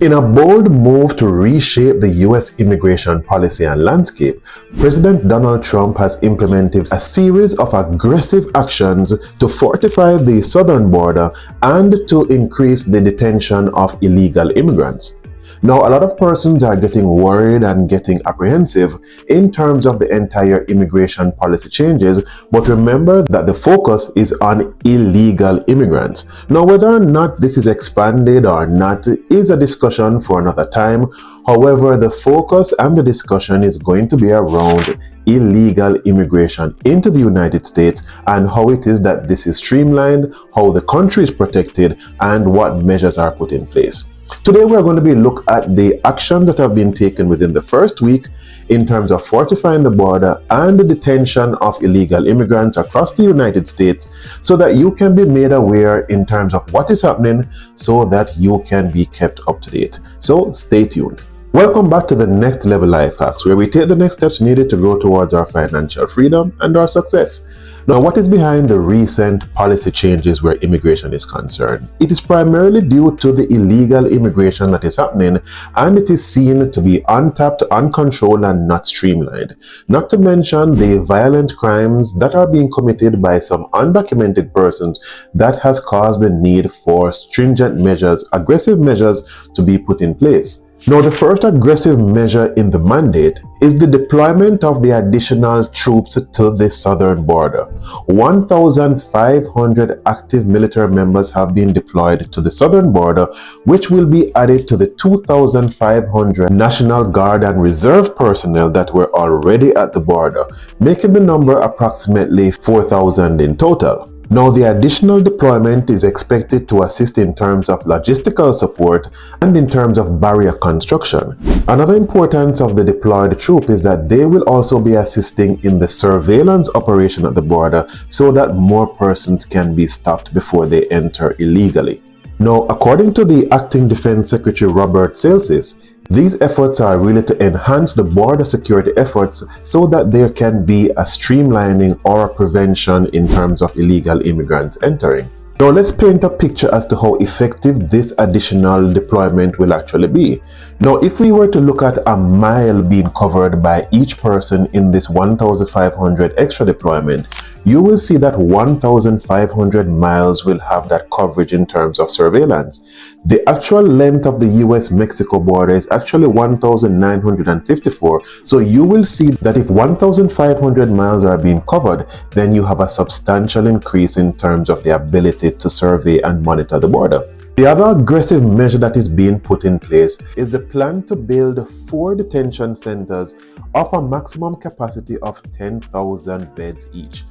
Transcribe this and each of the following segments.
In a bold move to reshape the U.S. immigration policy and landscape, President Donald Trump has implemented a series of aggressive actions to fortify the southern border and to increase the detention of illegal immigrants. Now, a lot of persons are getting worried and getting apprehensive in terms of the entire immigration policy changes, but remember that the focus is on illegal immigrants. Now, whether or not this is expanded or not is a discussion for another time. However, the focus and the discussion is going to be around illegal immigration into the United States and how it is that this is streamlined, how the country is protected, and what measures are put in place. Today we're going to be look at the actions that have been taken within the first week in terms of fortifying the border and the detention of illegal immigrants across the United States so that you can be made aware in terms of what is happening so that you can be kept up to date. So stay tuned. Welcome back to the Next Level Life Hacks, where we take the next steps needed to grow towards our financial freedom and our success. Now, what is behind the recent policy changes where immigration is concerned? It is primarily due to the illegal immigration that is happening, and it is seen to be untapped, uncontrolled, and not streamlined. Not to mention the violent crimes that are being committed by some undocumented persons that has caused the need for stringent measures, aggressive measures to be put in place. Now, the first aggressive measure in the mandate is the deployment of the additional troops to the southern border. 1,500 active military members have been deployed to the southern border, which will be added to the 2,500 National Guard and Reserve personnel that were already at the border, making the number approximately 4,000 in total. Now, the additional deployment is expected to assist in terms of logistical support and in terms of barrier construction. Another importance of the deployed troop is that they will also be assisting in the surveillance operation at the border so that more persons can be stopped before they enter illegally. Now, according to the Acting Defense Secretary Robert Salesses, these efforts are really to enhance the border security efforts so that there can be a streamlining or a prevention in terms of illegal immigrants entering. Now, let's paint a picture as to how effective this additional deployment will actually be. Now, if we were to look at a mile being covered by each person in this 1,500 extra deployment, you will see that 1,500 miles will have that coverage in terms of surveillance. The actual length of the US-Mexico border is actually 1,954. So you will see that if 1,500 miles are being covered, then you have a substantial increase in terms of the ability to survey and monitor the border. The other aggressive measure that is being put in place is the plan to build 4 detention centers of a maximum capacity of 10,000 beds each.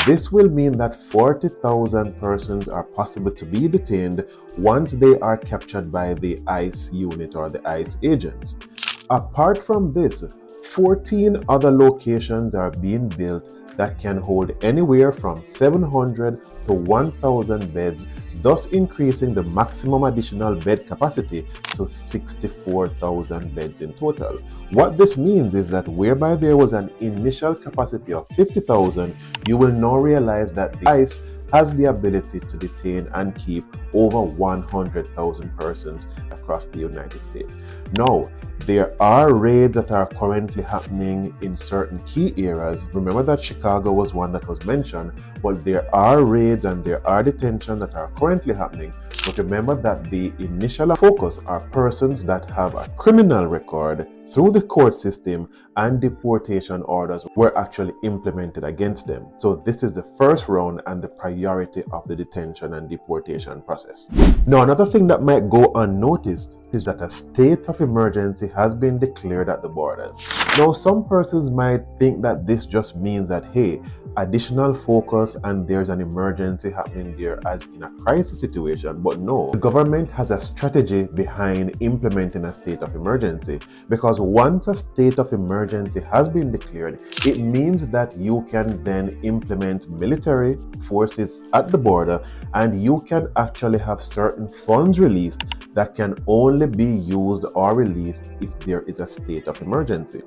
This will mean that 40,000 persons are possible to be detained once they are captured by the ICE unit or the ICE agents. Apart from this, 14 other locations are being built that can hold anywhere from 700 to 1,000 beds, thus increasing the maximum additional bed capacity to 64,000 beds in total. What this means is that whereby there was an initial capacity of 50,000, you will now realize that the ICE has the ability to detain and keep over 100,000 persons across the United States. Now, there are raids that are currently happening in certain key areas. Remember that Chicago was one that was mentioned, but there are raids and there are detentions that are currently happening. But remember that the initial focus are persons that have a criminal record through the court system and deportation orders were actually implemented against them. So this is the first round and the priority of the detention and deportation process. Now, another thing that might go unnoticed is that a state of emergency has been declared at the borders. Now, some persons might think that this just means that, hey, additional focus and there's an emergency happening there as in a crisis situation. But no, the government has a strategy behind implementing a state of emergency, because once a state of emergency has been declared, it means that you can then implement military forces at the border, and you can actually have certain funds released that can only be used or released if there is a state of emergency.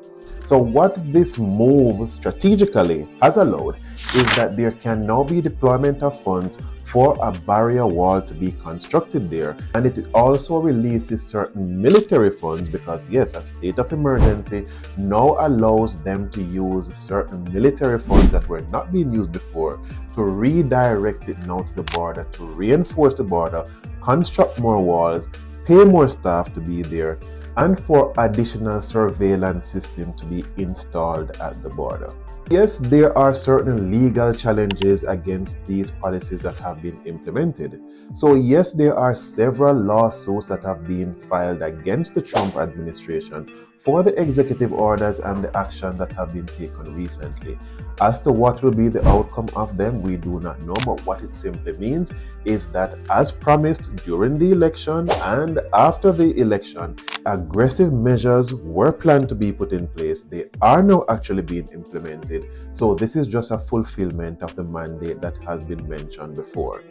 So what this move strategically has allowed about is that there can now be deployment of funds for a barrier wall to be constructed there, and it also releases certain military funds because yes, a state of emergency now allows them to use certain military funds that were not being used before to redirect it now to the border, to reinforce the border, construct more walls, pay more staff to be there, and for additional surveillance system to be installed at the border. Yes, there are certain legal challenges against these policies that have been implemented. So yes, there are several lawsuits that have been filed against the Trump administration for the executive orders and the action that have been taken recently. As to what will be the outcome of them, we do not know, but what it simply means is that as promised during the election and after the election, aggressive measures were planned to be put in place. They are now actually being implemented. So this is just a fulfillment of the mandate that has been mentioned before.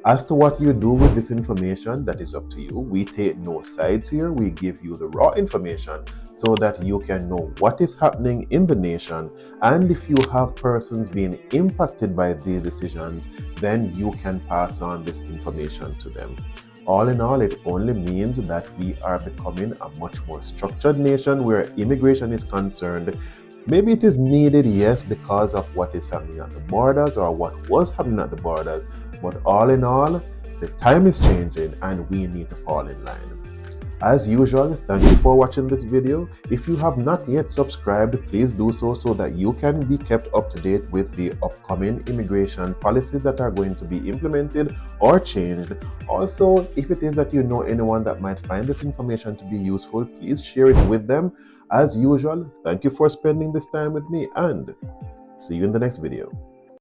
As to what you do with this information, that is up to you. We take no sides here. We give you the raw information so that you can know what is happening in the nation. And if you have persons being impacted by these decisions, then you can pass on this information to them. All in all, it only means that we are becoming a much more structured nation where immigration is concerned. Maybe it is needed, yes, because of what is happening at the borders or what was happening at the borders. But all in all, the time is changing and we need to fall in line. As usual, thank you for watching this video. If you have not yet subscribed, please do so that you can be kept up to date with the upcoming immigration policies that are going to be implemented or changed. Also, if it is that you know anyone that might find this information to be useful, please share it with them. As usual, thank you for spending this time with me and see you in the next video.